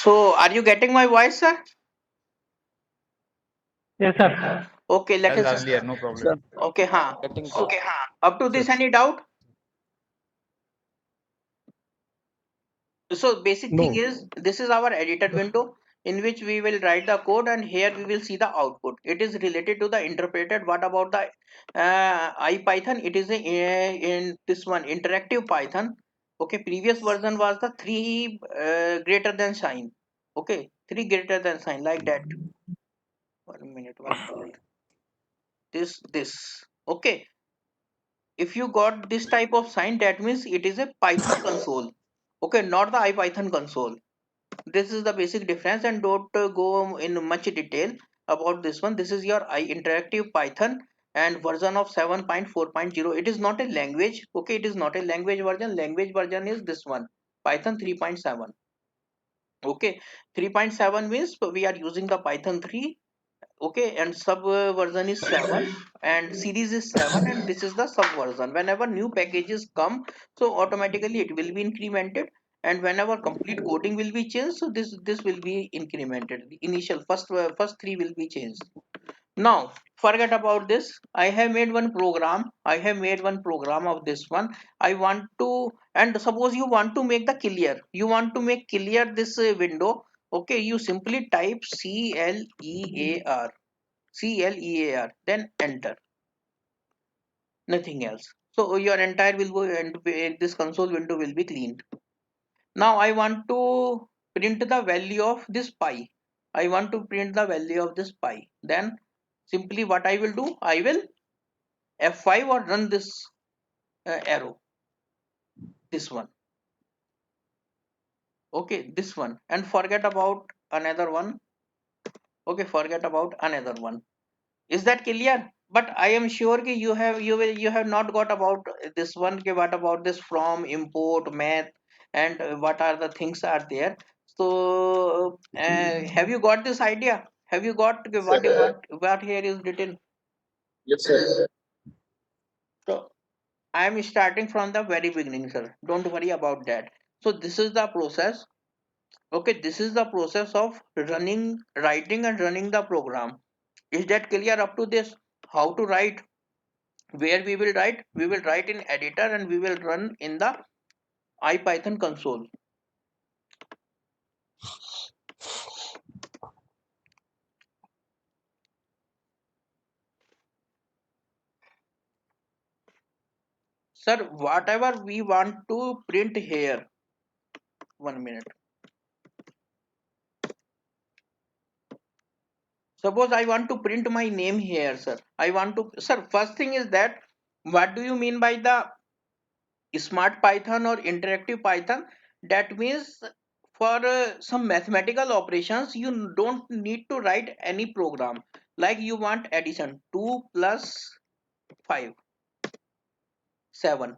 So are you getting my voice, sir? Yes, sir. Okay, let As us. earlier, no problem. Okay, Getting so up to this, any doubt? So basic No. thing is, this is our editor window in which we will write the code, and here we will see the output. It is related to the interpreted. What about the IPython? It is in this one interactive Python. Okay, previous version was the 3 greater than sign. Okay, 3 greater than sign, like that. 1 minute, 1 minute. This. Okay, if you got this type of sign, that means it is a Python console. Okay, not the IPython console. This is the basic difference, and don't go in much detail about this one. This is your interactive Python and version of 7.4.0. It is not a language. Okay, it is not a language version. Language version is this one, Python 3.7. Okay, 3.7 means we are using the Python 3. Okay, and sub version is 7 and series is 7, and this is the sub version. Whenever new packages come, so automatically it will be incremented, and whenever complete coding will be changed, so this will be incremented. The initial first 3 will be changed. Now forget about this. I have made one program of this one. I want to, and suppose you want to make the clear, you want to make clear this window. Okay, you simply type clear, then enter, nothing else. So your entire will go, and this console window will be cleaned. Now I want to print the value of this pi. I want to print the value of this pi. Then simply what I will do, I will F5 or run this arrow, this one. Okay, this one, and forget about another one. Okay, forget about another one. Is that clear? But I am sure that you have not got about this one. Okay, what about this from, import, math, and what are the things are there? So have you got this idea? Have you got okay, what here is written? Yes, sir. So I am starting from the very beginning, sir. Don't worry about that. So this is the process. Okay, this is the process of writing and running the program. Is that clear up to this? How to write? Where we will write? We will write in editor, and we will run in the IPython console. Sir, whatever we want to print here. 1 minute. Suppose I want to print my name here, sir. I want to, sir, first thing is that, what do you mean by the smart Python or interactive Python? That means for some mathematical operations, you don't need to write any program. Like you want addition, 2 plus 5, 7.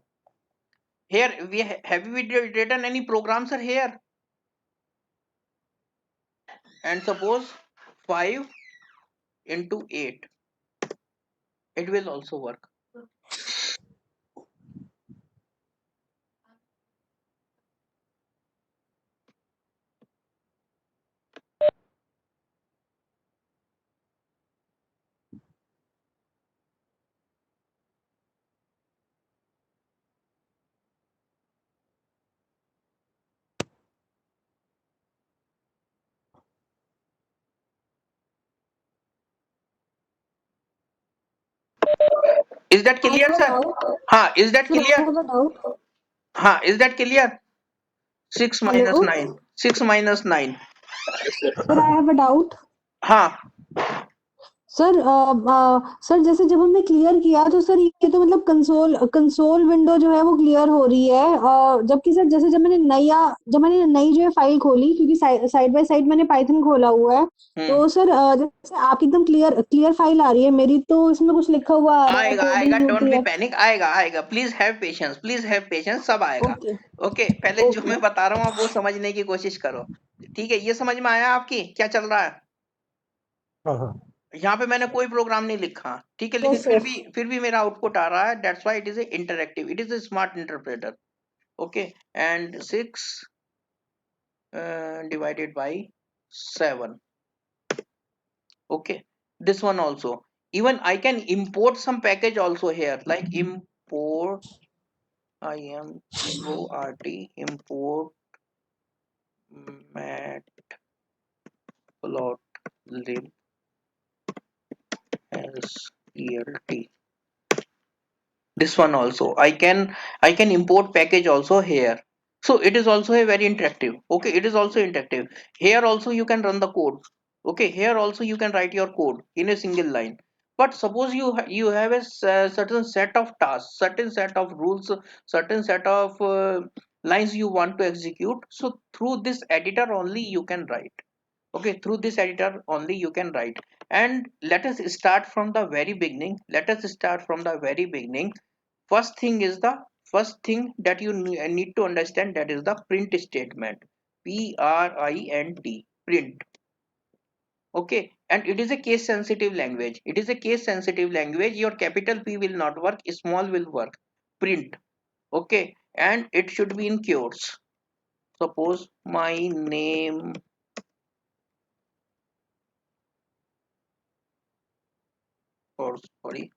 Here we have we written any programs are here, and suppose 5 into 8, it will also work. Is that clear, sir? Is that Sir, I clear? have a doubt. Is that clear? 6 minus Hello? 9. 6 minus 9. Sir, I have a doubt. हाँ sir sir जैसे जब हमने clear किया तो sir ये तो मतलब console window जो है वो क्लियर हो रही है, जबकि सर जैसे जब मैंने नई जो है फाइल खोली, क्योंकि साइड बाय साइड मैंने पाइथन खोला हुआ है, तो सर जैसे आपकी एकदम क्लियर फाइल आ रही है, मेरी तो इसमें कुछ लिखा हुआ आ रहा है, आएगा कोडिंग आएगा, डोंट बी यूटीएफ। पैनिक, आएगा, प्लीज हैव पेशेंस, सब आएगा। ओके ओके, पहले जो ओके मैं बता रहा हूँ आप वो समझने की कोशिश करो। ठीक है, ये समझ में आया आपकी क्या चल रहा है? यहाँ पे मैंने कोई प्रोग्राम नहीं लिखा, ठीक है, लेकिन यस सर। फिर भी मेरा आउटपुट आ रहा है। That's why it is interactive, it is a smart interpreter. Okay, and 6 divided by 7. Okay, this one also. Even I can import some package also here, like import import matplotlib as plt. This one also I can import package also here. So it is also a very interactive. Okay, it is also interactive. Here also you can run the code. Okay, here also you can write your code in a single line. But suppose you have a certain set of tasks, certain set of rules, certain set of lines you want to execute. So through this editor only you can write. Okay, through this editor only you can write. And let us start from the very beginning. Let us start from the very beginning. First thing that you need to understand, that is the print statement. print. Okay, and it is a case sensitive language. It is a case sensitive language. Your capital P will not work, small will work. Print. Okay, and it should be in quotes. Suppose my name, or sorry,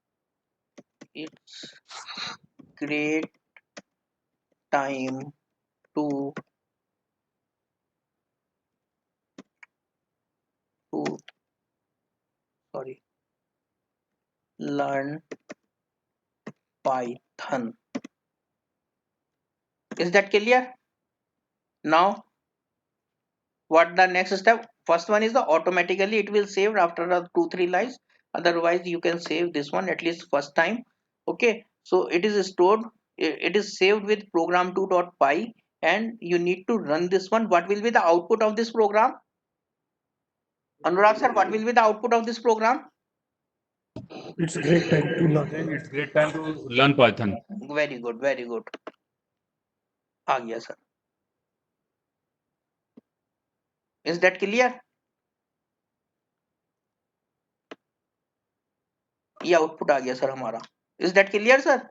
it's great time to to sorry learn Python. Is that clear? Now what the next step? First one is the automatically it will save after the 2-3 lines. Otherwise you can save this one at least first time. Okay, so it is stored, it is saved with program2.py, and you need to run this one. What will be the output of this program? Anurag sir, what will be the output of this program? It's great time to learn. It's great time to learn Python. Very good, very good. आ गया sir. Is that clear? ये output आ गया sir हमारा. Is that clear sir?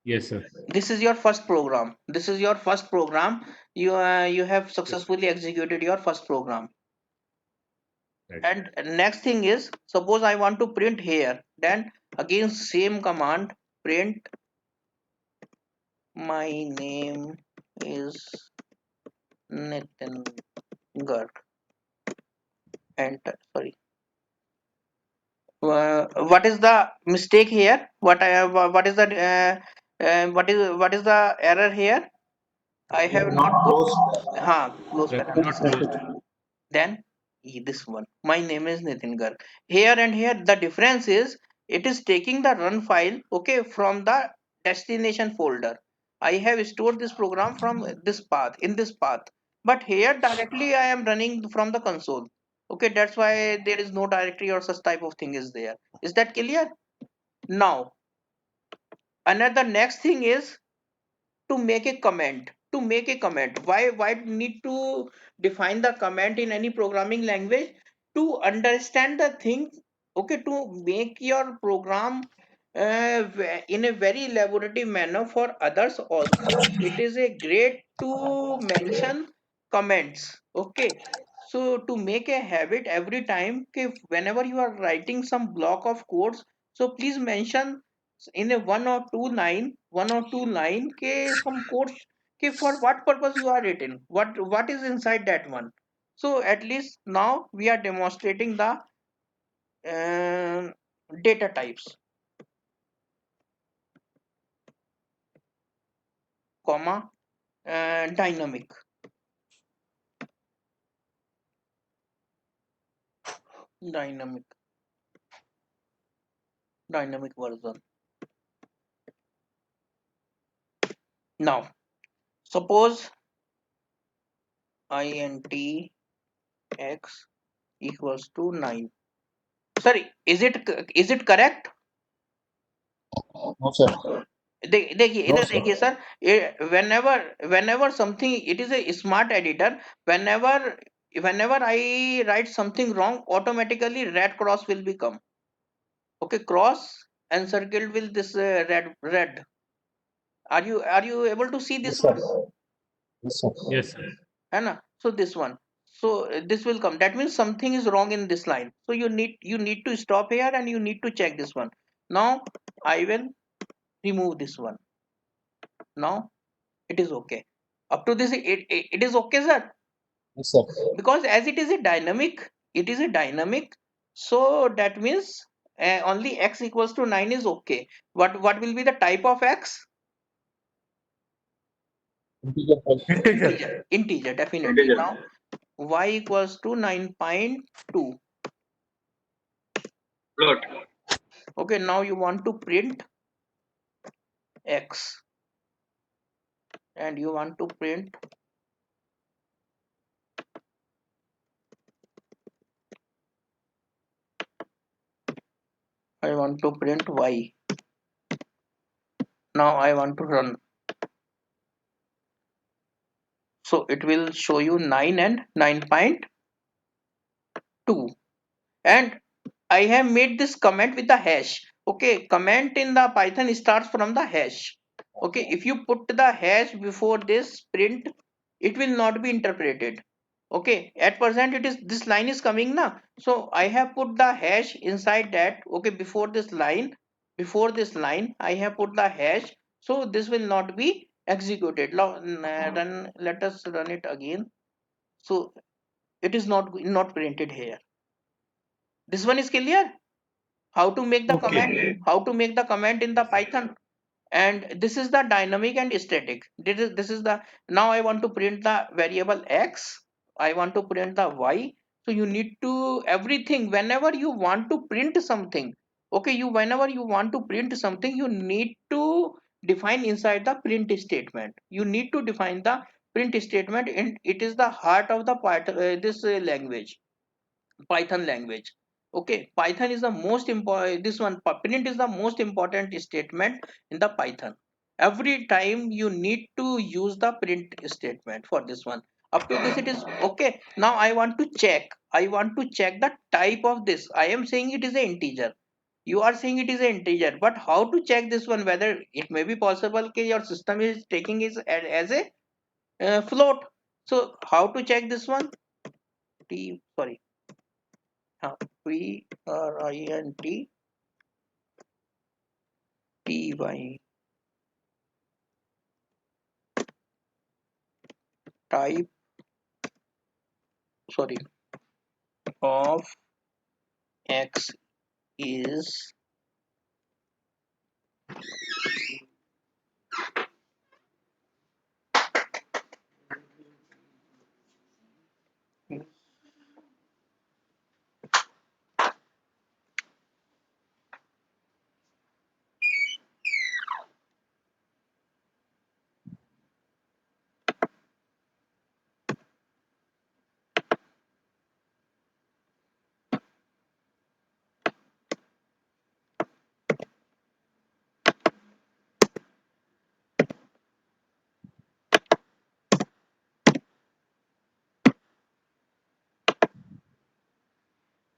Yes, sir. This is your first program. This is your first program. You have successfully executed your first program. Right. And next thing is, suppose I want to print here, then again same command, print my name is Nitin Garg. Enter. Sorry. What is the mistake here? What is the what is the error here? I have not put close Not parenthesis. closed. Then this one, my name is Nitin Garg. Here and here the difference is, it is taking the run file, okay, from the destination folder. I have stored this program from this path, in this path, but here directly I am running from the console. Okay, that's why there is no directory or such type of thing is there. Is that clear? Now another next thing is to make a comment. Why need to define the comment in any programming language? To understand the thing. Okay, to make your program in a very elaborative manner for others also, it is a great to mention comments. Okay, so to make a habit every time, okay, whenever you are writing some block of codes, so please mention in a one or two line ke some codes, ke for what purpose you are written, what is inside that one. So at least now we are demonstrating the uh, data types, comma, dynamic dynamic dynamic version. Now suppose int x equals to 9. Sorry, is it correct? No, sir. देखिए No, इधर sir. देखिए sir, whenever something, it is a smart editor. Whenever I write something wrong, automatically red cross will become. Okay, cross and circled with this red. Are you able to see this Yes, sir. one? Yes, sir. Yes, sir. है ना? So this one, so this will come, that means something is wrong in this line, so you need to stop here and you need to check this one. Now I will remove this one. Now it is okay. Up to this it is okay, sir, Yes, sir. because as it is a dynamic, so that means only x equals to 9 is okay. What will be the type of x? Integer type. Integer, definitely. Now y equals to 9.2. Float. Okay, now you want to print x and you want to print I want to print y. Now I want to run, so it will show you 9 and 9.2. And I have made this comment with the hash. Okay, comment in the Python starts from the hash. Okay, if you put the hash before this print, it will not be interpreted. Okay, at present it is, this line is coming now, so I have put the hash inside that. Okay, before this line, I have put the hash, so this will not be executed. Now run, let us run it again. So it is not printed here. This one is clear. How to make the comment, in the Python. And this is the dynamic and static. This is the, now I want to print the variable x, I want to print the y. So you need to, everything, whenever you want to print something, okay, whenever you want to print something, you need to define inside the print statement. You need to define the print statement, and it is the heart of the this language, Python language. Okay, Python is the most important, this one print is the most important statement in the Python. Every time you need to use the print statement for this one. Up to this it is okay. Now I want to check, the type of this. I am saying it is an integer, you are saying it is an integer, but how to check this one, whether it may be possible that your system is taking it as a float. So how to check this one? Sorry, print py type, sorry, of x is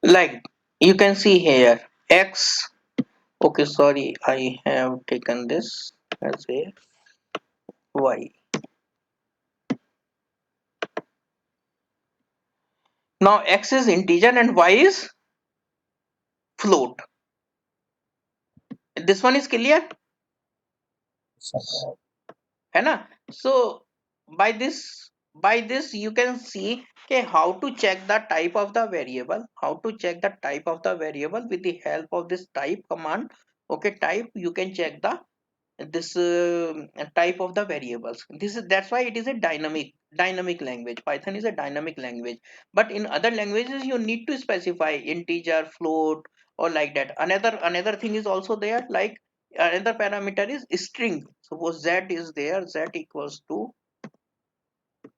like, you can see here x. Okay, sorry, I have taken this as a y. Now x is integer and y is float. This one is clear, है ना? So by this you can see, okay, how to check the type of the variable, with the help of this type command. Okay, type, you can check the this type of the variables. That's why it is a dynamic language. Python is a dynamic language, but in other languages you need to specify integer, float, or like that. Another thing is also there, like another parameter is string. Suppose z is there, z equals to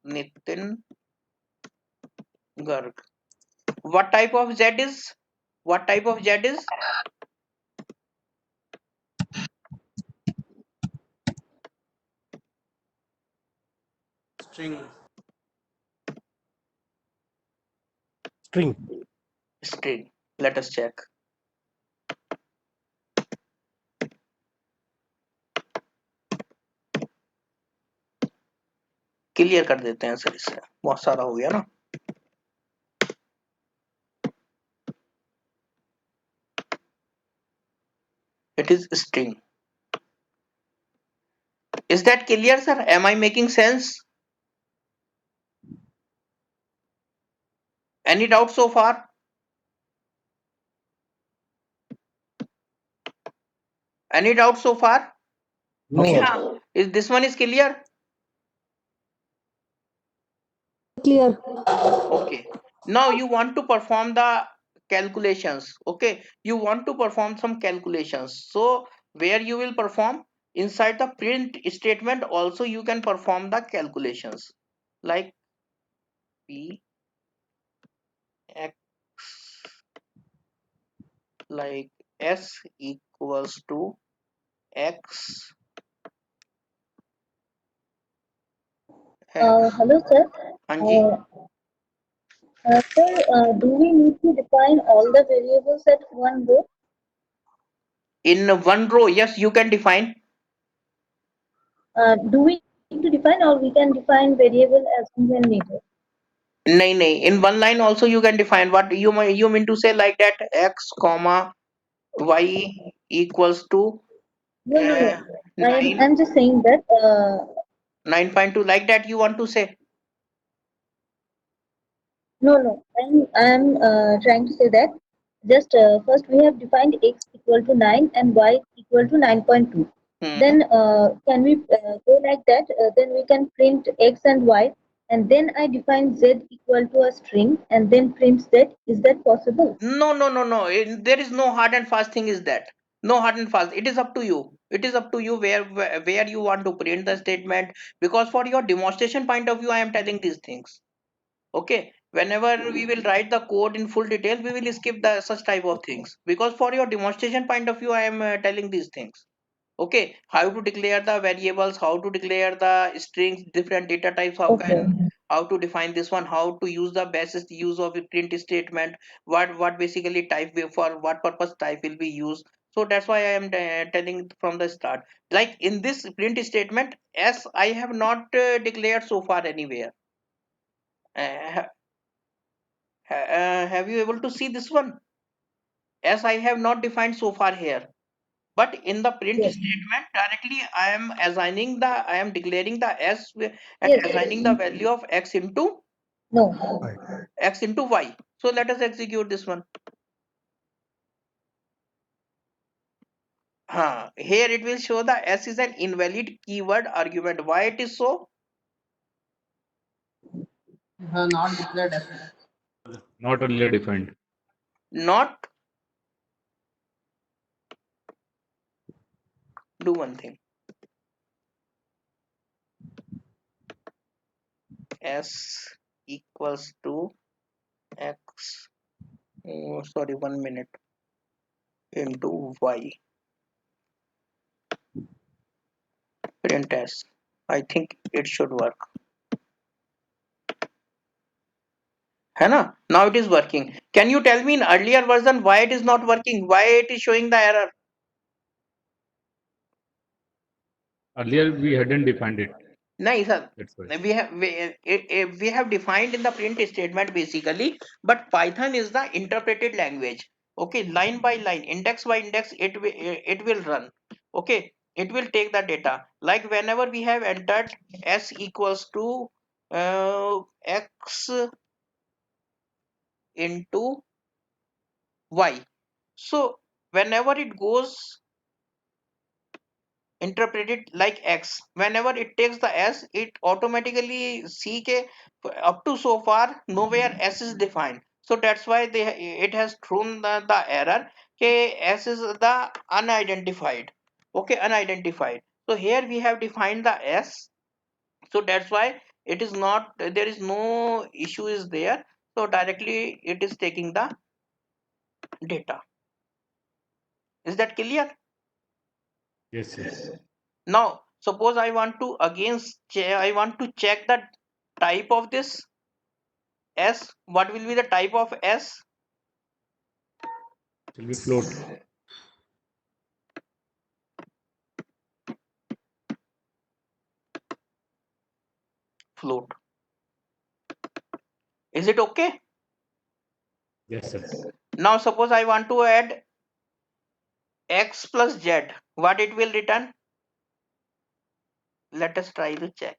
Nitin Garg. What type of z is, String. string? Let us check. Clear कर देते हैं sir, इससे बहुत सारा हो गया ना। It is string. Is that clear, sir? Am I making sense? Any doubt so far? Any doubt so far? No, sir. Yeah. Is this one is clear? Clear. Okay. Now you want to perform the calculations. Okay. You want to perform some calculations. So where you will perform? Inside the print statement also you can perform the calculations. Like P X, like S equals to X. Hello, sir. हाँ जी. Sir, do we need to define all the variables at one go? In one row, yes, you can define. Do we need to define, or we can define variable as and when needed? नहीं, in one line also you can define. What you mean to say, like that x comma y equals to No, no, no. 9, I'm just saying that. 9.2, like that you want to say. No. I'm trying to say that. Just first we have defined x equal to 9 and y equal to 9.2. Then can we go like that? Then we can print x and y, and then I define z equal to a string, and then print z. Is that possible? No. There is no hard and fast thing is that. No hard and fast. It is up to you. It is up to you where you want to print the statement. Because for your demonstration point of view, I am telling these things. Okay. Whenever we will write the code in full detail, we will skip the such type of things. Because for your demonstration point of view, I am telling these things. Okay, how to declare the variables, how to declare the strings, different data types, Okay. how to define this one, how to use the best use of a print statement, what basically type for what purpose type will be used. So that's why I am telling from the start. Like in this print statement, s I have not declared so far anywhere. Have you able to see this one? S I have not defined so far here. But in the print Yes. statement directly I am declaring the s and Yes. assigning the value of x into No. y. So let us execute this one. Here it will show the s is an invalid keyword argument. Why it is so? Not declared as Not earlier defined. Not. Do one thing. S equals to x, sorry, 1 minute, into y. Print s. I think it should work. है ना? Now it is working. Can you tell me in earlier version why it is not working? Why it is showing the error? Earlier we hadn't defined it. No, sir. That's why. We have defined in the print statement basically, but Python is the interpreted language. Okay, line by line, index by index, it will run. Okay, it will take the data. Like whenever we have entered s equals to x into y. So whenever it goes interpreted like x, whenever it takes the s, it automatically see ke up to so far nowhere s is defined. So that's why it has thrown the error ke s is the unidentified. Okay, unidentified. So here we have defined the s, so that's why it is not, there is no issue is there. So directly it is taking the data. Is that clear? Yes. Now, suppose I want to again I want to check the type of this S. What will be the type of S? It will be float. float. Is it okay? Yes, sir. Now suppose I want to add x plus z, what it will return? Let us try to check.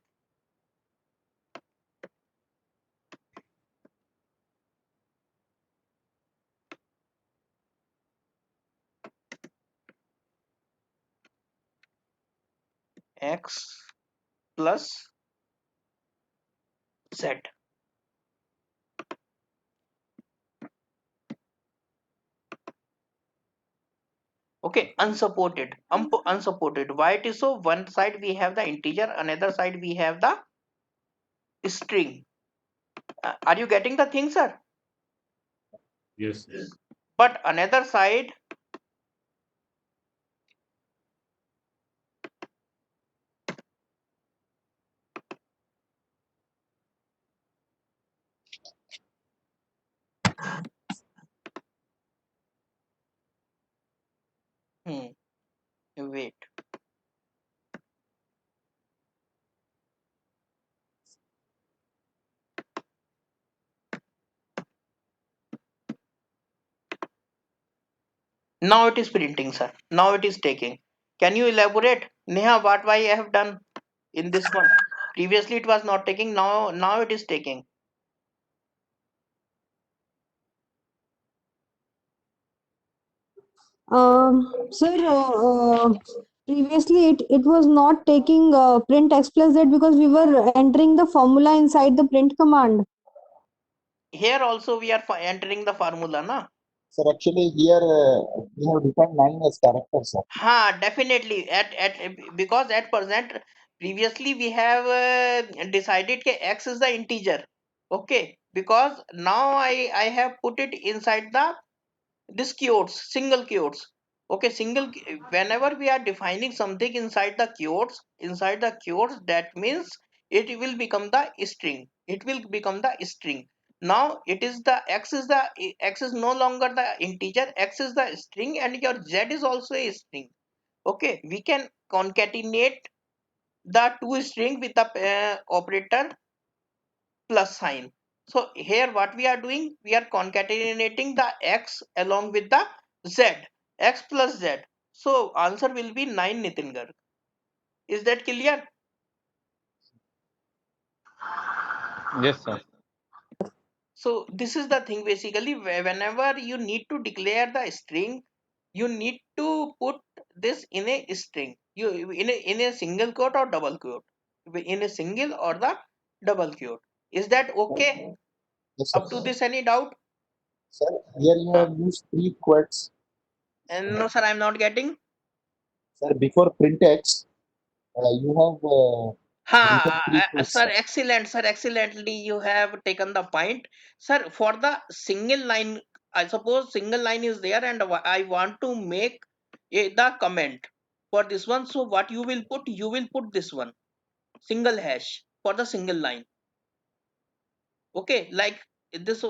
X plus z. Okay, unsupported. Unsupported. Why it is so? One side we have the integer, another side we have the string. Are you getting the thing, sir? Yes, sir. But another side, wait. Now it is printing, sir. Now it is taking. Can you elaborate, Neha, what why I have done in this one? Previously it was not taking. Now it is taking. Sir, previously it was not taking print x plus z because we were entering the formula inside the print command. Here also we are entering the formula, na? Sir, actually here we have defined 9 as characters, sir. Ha, definitely. Because at present, previously we have decided that x is the integer. Okay, because now I have put it inside the this quotes, single quotes. Okay, whenever we are defining something inside the quotes, that means it will become the string. It will become the string. Now it is the x is no longer the integer, x is the string, and your z is also a string. Okay, we can concatenate the two string with the operator plus sign. So here what we are doing, we are concatenating the x along with the z, x plus z. So answer will be 9, Nitin Garg. Is that clear? Yes, sir. So this is the thing, basically whenever you need to declare the string, you need to put this in a string, you in a single quote or double quote, in a single or the double quote. Is that okay? Yes, sir. Up to this, any doubt? Sir, here you have used 3 quotes. And no, sir, I'm not getting. Sir, before print x, you have written 3 quotes, Sir, sir. sir, excellently you have taken the point. Sir, for the single line, I suppose single line is there and I want to make the comment for this one. So what you will put? You will put this one, single hash for the single line. Okay, like this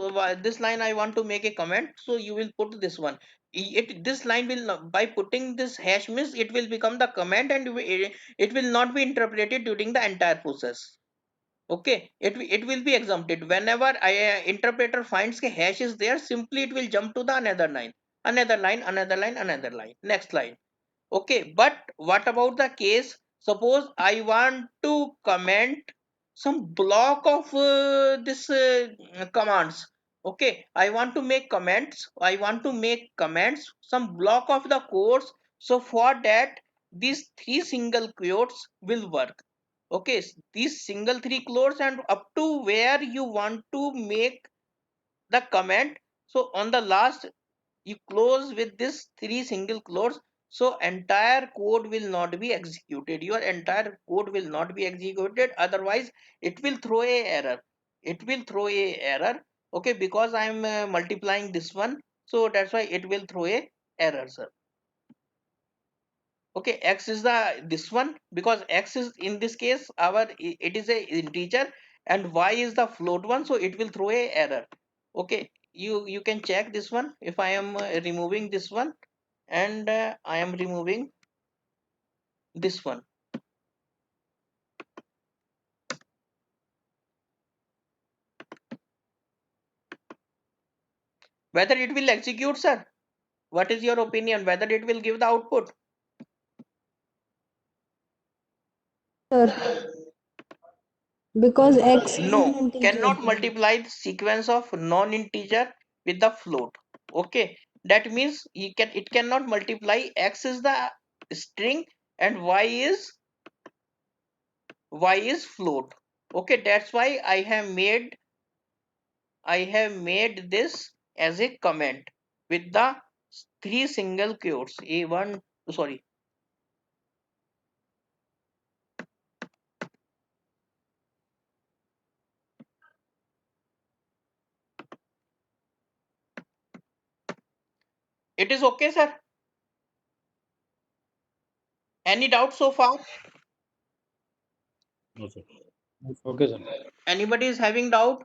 line I want to make a comment, so you will put this one. This line will not, by putting this hash means it will become the comment and it will not be interpreted during the entire process. Okay, it will be exempted whenever interpreter finds a hash is there. Simply it will jump to the another line, another line, another line, another line, next line. Okay, but what about the case? Suppose I want to comment some block of this commands. Okay, I want to make comments. I want to make comments, some block of the codes. So for that, these three single quotes will work. Okay, these single three quotes and up to where you want to make the comment. So on the last you close with this three single quotes, so entire code will not be executed, your entire code will not be executed, otherwise it will throw a error, it will throw a error. Okay, because I am multiplying this one, so that's why it will throw a error, sir. Okay, x is the this one, because x is in this case our it is a integer and y is the float one, so it will throw a error. Okay, you can check this one. If I am removing this one and I am removing this one, Whether it will execute, sir? What is your opinion? Whether it will give the output? Sir, because X is an No, integer. cannot multiply the sequence of non-integer with the float. Okay, that means it cannot multiply. X is the string and y is float. Okay, that's why I have made this as a comment with the 3 single quotes. A1, sorry. It is okay, sir? Any doubt so far? No, sir. Okay, sir. Anybody is having doubt?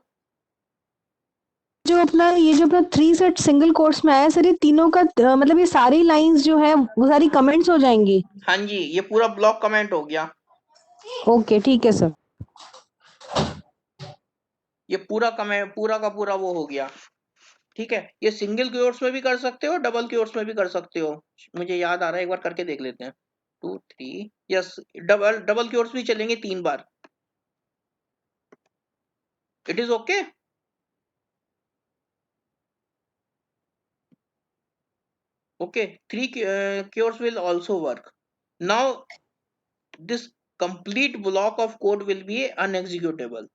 ये जो अपना 3 set single quotes में आया है sir, ये तीनों का मतलब ये सारी लाइंस जो है वो सारी कमेंट्स हो जाएंगी। हाँ जी, ये पूरा ब्लॉक कमेंट हो गया। ओके, ठीक है सर। ये पूरा कमेंट पूरा का पूरा वो हो गया। ठीक है, ये सिंगल क्योर्स में भी कर सकते हो, डबल क्योर्स में भी कर सकते हो। मुझे याद आ रहा है, एक बार करके देख लेते हैं। 2 3 यस, डबल क्योर्स भी चलेंगे 3 बार। It is okay. Okay, 3 cures will also work. Now this complete block of code will be unexecutable.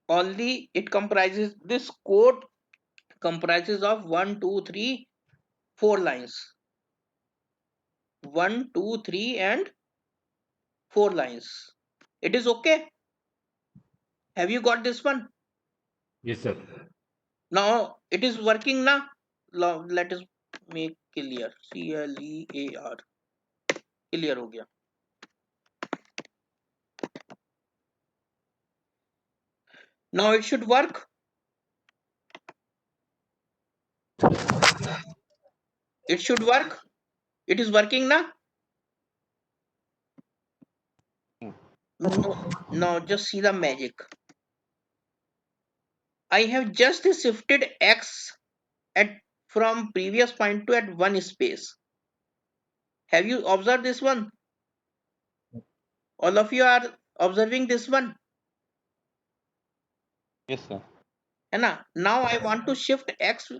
Only it comprises, this code comprises of 1 2 3 4 lines. 1 2 3 and 4 lines. It is okay. Have you got this one? Yes, sir. Now it is working now. Let us make clear. CLEAR. Clear हो गया। Now it should work. It should work. It is working now. No, just see the magic. I have just shifted X at from previous point to at one space. Have you observed this one? All of you are observing this one. Yes, sir. Now I want to shift X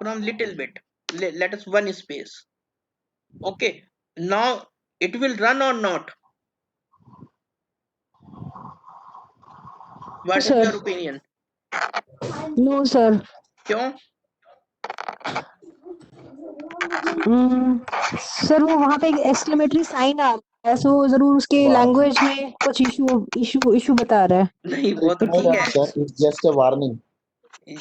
from little bit. Let us one space. Okay. Now it will run or not? What is sir. your opinion? No sir. क्यों? Sir वो वहाँ पे एक exclamatory sign आ रहा है, सो जरूर उसके Wow. Language में कुछ इशू बता रहा है। नहीं, वो It's तो not ठीक an है। answer, it's just a warning.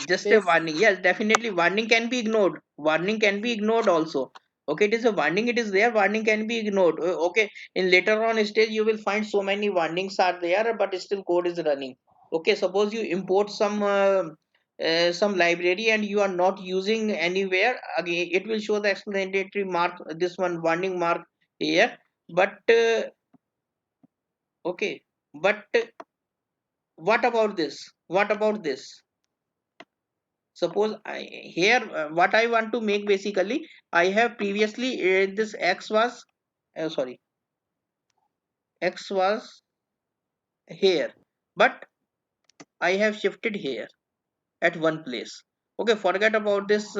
Just a warning. Yes, definitely warning can be ignored. Warning can be ignored also. Okay, it is a warning, it is there, warning can be ignored. Okay, in later on stage you will find so many warnings are there, but still code is running. Okay, suppose you import some library and you are not using anywhere, again it will show the explanatory mark, this one warning mark here. But okay, but what about this? What about this? Suppose here what I want to make, basically I have previously this X was sorry, X was here, but I have shifted here at one place. Okay, forget about this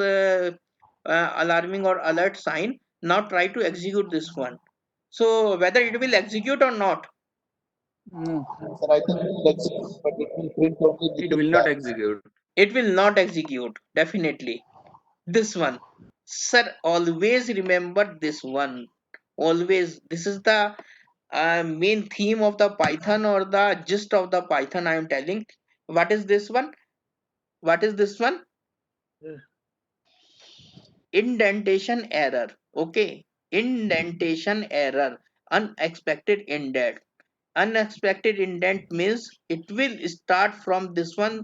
alarming or alert sign. Now try to execute this one. So whether it will execute or not? No, Sir, I think it will execute, but it will print only It little will not blank. execute. It will not execute, definitely. This one, sir, always remember this one. Always, this is the main theme of the Python, or the gist of the Python I am telling. What is this one? What is this one? Indentation error. Okay, indentation error, unexpected indent. Unexpected indent means it will start from this one.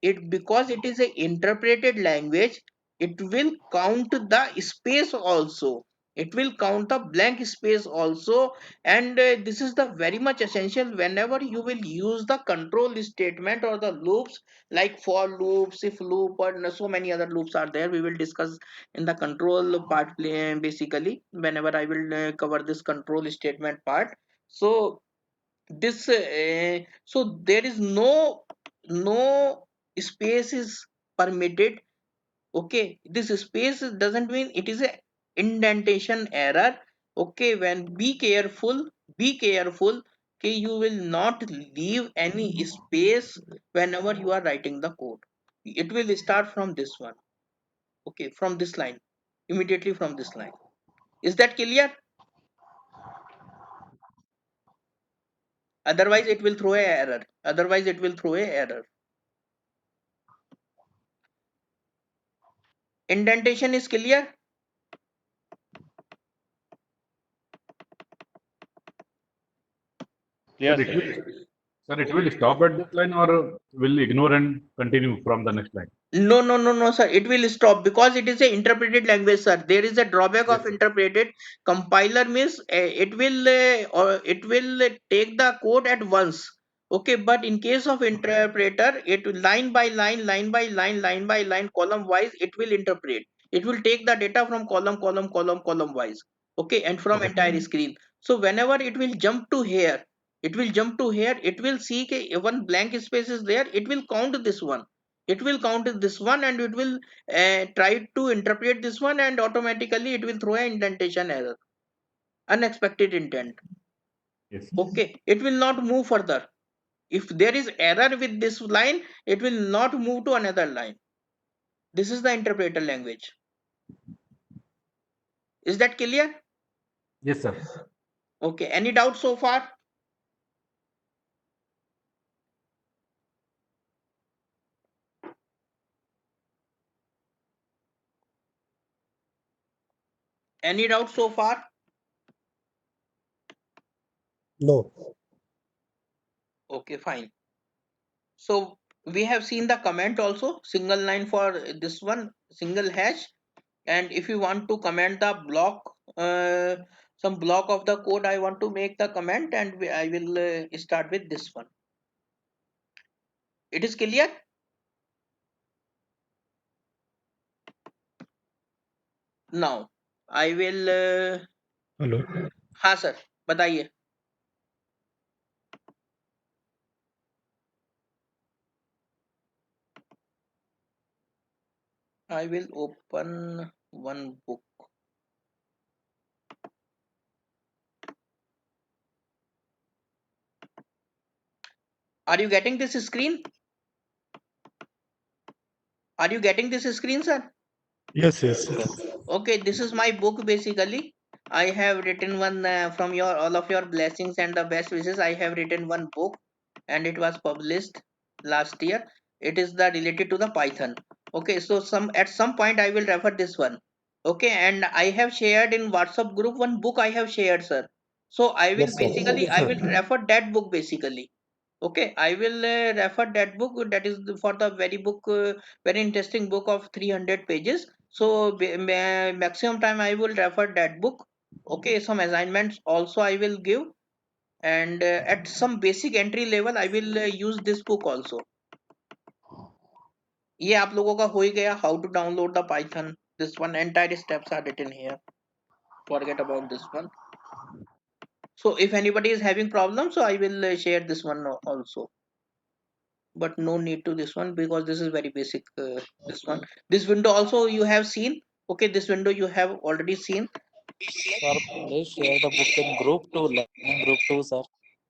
It, because it is a interpreted language, it will count the space also. it will count the blank space also. And this is the very much essential whenever you will use the control statement or the loops, like for loops, if loop, or so many other loops are there. We will discuss in the control part basically whenever I will cover this control statement part. So this so there is no space is permitted. Okay, this space doesn't mean it is a indentation error. Okay, when be careful. Okay, you will not leave any space whenever you are writing the code. It will start from this one. Okay, from this line, immediately from this line. Is that clear? Otherwise it will throw a error. Otherwise it will throw a error. Indentation is clear? Yes, Sir, sir. it will stop at this line or will ignore and continue from the next line? No, sir. It will stop because it is a interpreted language, sir. There is a drawback Yes, of sir. interpreted. Compiler means it will take the code at once. Okay, but in case of interpreter, it will line by line, line by line, line by line, column wise, it will interpret. It will take the data from column wise. Okay, and from Okay, sir. entire screen. So whenever it will jump to here, it will see one blank space is there. It will count this one, and it will try to interpret this one, and automatically it will throw an indentation error, unexpected intent. Yes. Okay, it will not move further. If there is error with this line, it will not move to another line. This is the interpreter language. Is that clear? Yes, sir. Okay, any doubt so far? Any doubt so far? No. Okay, fine. So we have seen the comment also, single line for this one, single hash. And if you want to comment the block, some block of the code, I want to make the comment, and I will start with this one. It is clear? Now I will Hello. हाँ sir, बताइए. I will open one book. Are you getting this screen? Are you getting this screen, sir? Yes, yes. Okay, this is my book basically. I have written one from your all of your blessings and the best wishes. I have written one book, and it was published last year. It is the related to the Python. Okay, so some at some point I will refer this one. Okay, and I have shared in WhatsApp group one book I have shared, sir. So I will Yes, sir. basically I will refer that book basically. Okay, I will refer that book. That is for the very book, very interesting book of 300 pages. So maximum time I will refer that book. Okay, some assignments also I will give, and at some basic entry level I will use this book also. ये आप लोगों का हो ही गया. How to download the Python? This one entire steps are written here. Forget about this one. So if anybody is having problem, so I will share this one also. But no need to this one because this is very basic. This one, this window also you have seen. Okay, this window you have already seen. Sir, please share the book in group 2, learning group 2, sir.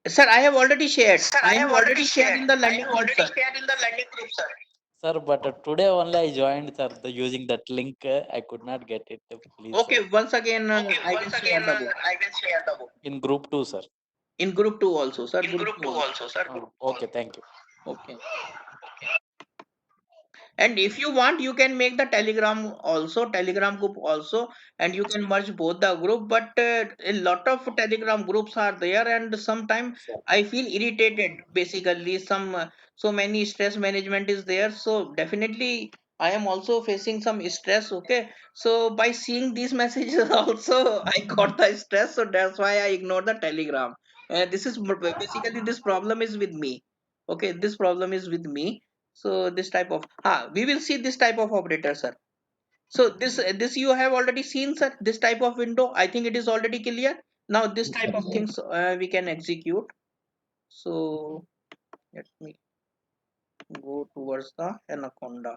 Sir, I have already shared. Sir, I I have have already already shared shared. in the I learning have group, already sir. shared in the learning group, sir. Sir, but today only I joined, sir. Using that link, I could not get it. Please, Okay, sir. once again, Okay, I will once share again, the book. I will share the book. In group 2, sir. In group 2 also, sir. In group 2 also. also, sir. Okay, thank you. Okay. And if you want, you can make the telegram group also, and you can merge both the group. But a lot of telegram groups are there, and sometimes Sir. I feel irritated basically. So many stress management is there, so definitely I am also facing some stress. Okay, so by seeing these messages also I got the stress, so that's why I ignore the telegram. This is basically, this problem is with me. Okay, this problem is with me. So this type of we will see this type of operator, sir. So this you have already seen, sir, this type of window. I think it is already clear. Now this type of things we can execute. So let me go towards the anaconda.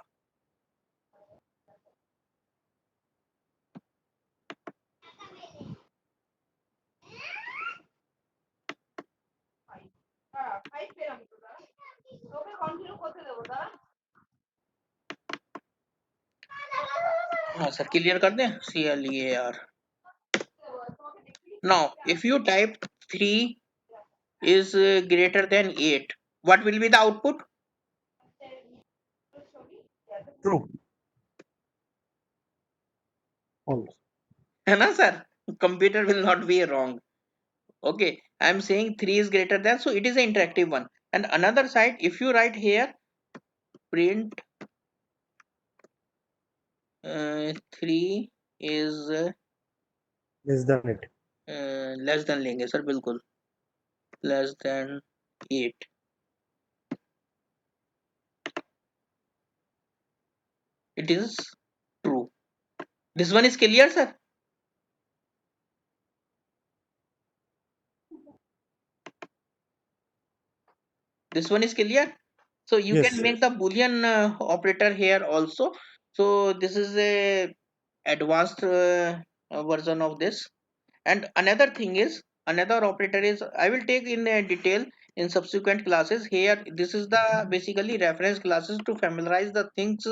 हाँ sir, clear कर दें, CLEAR. Now if you type 3 is greater than 8, what will be the output? True. False. है ना sir, computer will not be wrong. Okay, I am saying 3 is greater than, so it is an interactive one. And another side, if you write here print 3 is Less than it. less than लेंगे sir, बिल्कुल less than 8. It is true. This one is clear, sir. This one is clear. So you Yes. can make the boolean operator here also. So this is a advanced version of this. And another thing is, another operator is, I will take in detail in subsequent classes. Here this is the basically reference classes to familiarize the things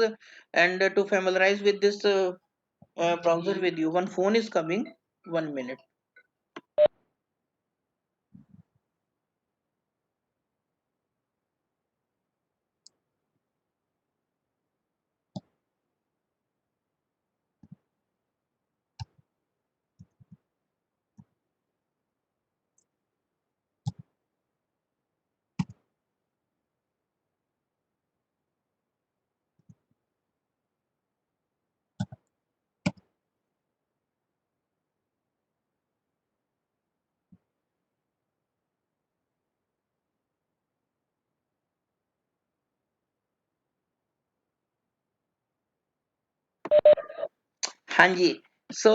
and to familiarize with this browser with you. One phone is coming, 1 minute. Hanji. So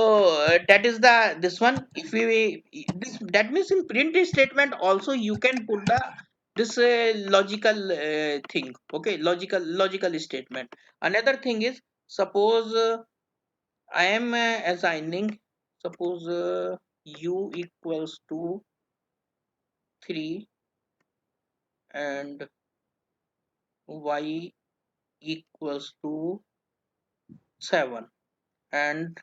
that is the this one. If we this, that means in print statement also you can put the this logical thing. Okay, logical statement. Another thing is, suppose I am assigning, suppose u equals to 3 and y equals to 7, and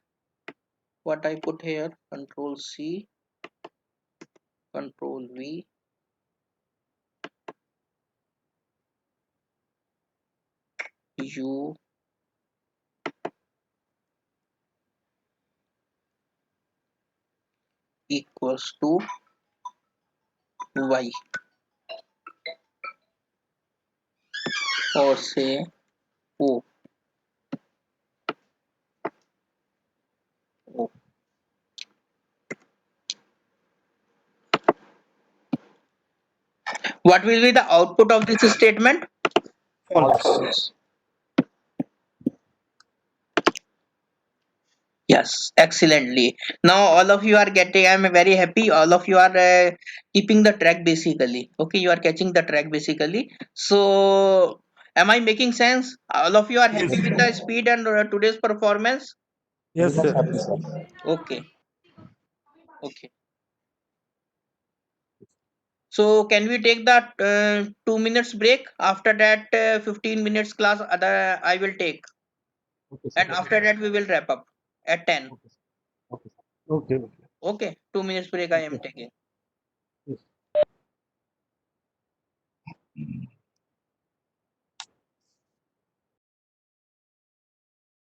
what I put here, control C, control V, u equals to y, or say o. O. What will be the output of this statement? False. Yes, excellently. Now all of you are getting, I'm very happy, all of you are keeping the track basically. Okay, you are catching the track basically. So am I making sense? All of you are happy with the speed and today's performance? Yes, sir. Happy, sir. Okay. Okay. So can we take that 2 minutes break? After that 15 minutes class other I will take. Okay, And after that we will wrap up at 10. Okay. Okay. Okay, 2 minutes break I am Okay. taking.